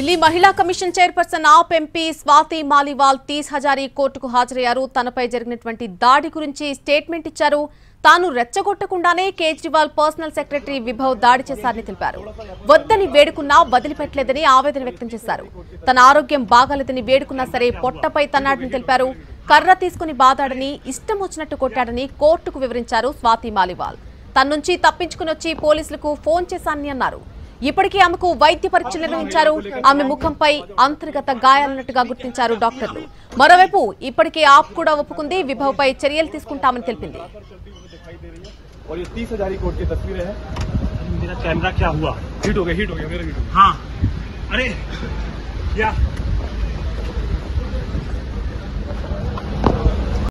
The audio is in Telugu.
ఢిల్లీ మహిళా కమిషన్ చైర్పర్సన్ ఆప్ ఎంపీ స్వాతి మాలీవాల్ 30 హజారీ కోర్టుకు హాజరయ్యారు. తనపై జరిగినటువంటి దాడి గురించి స్టేట్మెంట్ ఇచ్చారు. తాను రెచ్చగొట్టకుండానే కేజ్రీవాల్ పర్సనల్ సెక్రటరీ విభవ్ దాడి చేశారని తెలిపారు. వద్దని వేడుకున్నా వదిలిపెట్టలేదని ఆవేదన వ్యక్తం చేశారు. తన ఆరోగ్యం బాగాలేదని వేడుకున్నా సరే పొట్టపై తన్నాడని తెలిపారు. కర్ర తీసుకుని బాదాడని, ఇష్టం వచ్చినట్టు కొట్టాడని కోర్టుకు వివరించారు స్వాతి మాలీవాల్. తన నుంచి తప్పించుకుని వచ్చి పోలీసులకు ఫోన్ చేశానని అన్నారు. ఇప్పటికే ఆమెకు వైద్య పరీక్షలు నిర్వహించారు. ఆమె ముఖంపై అంతర్గత గాయాలున్నట్టుగా గుర్తించారు డాక్టర్లు. మరోవైపు ఇప్పటికే ఆప్ కూడా ఒప్పుకుంది, విభవ్ పై చర్యలు తీసుకుంటామని తెలిపింది. और ये 30 हजारी कोर्ट की तस्वीरें हैं। मेरा कैमरा क्या हुआ? हिट हो गया मेरा हिट हो गया। हाँ, अरे क्या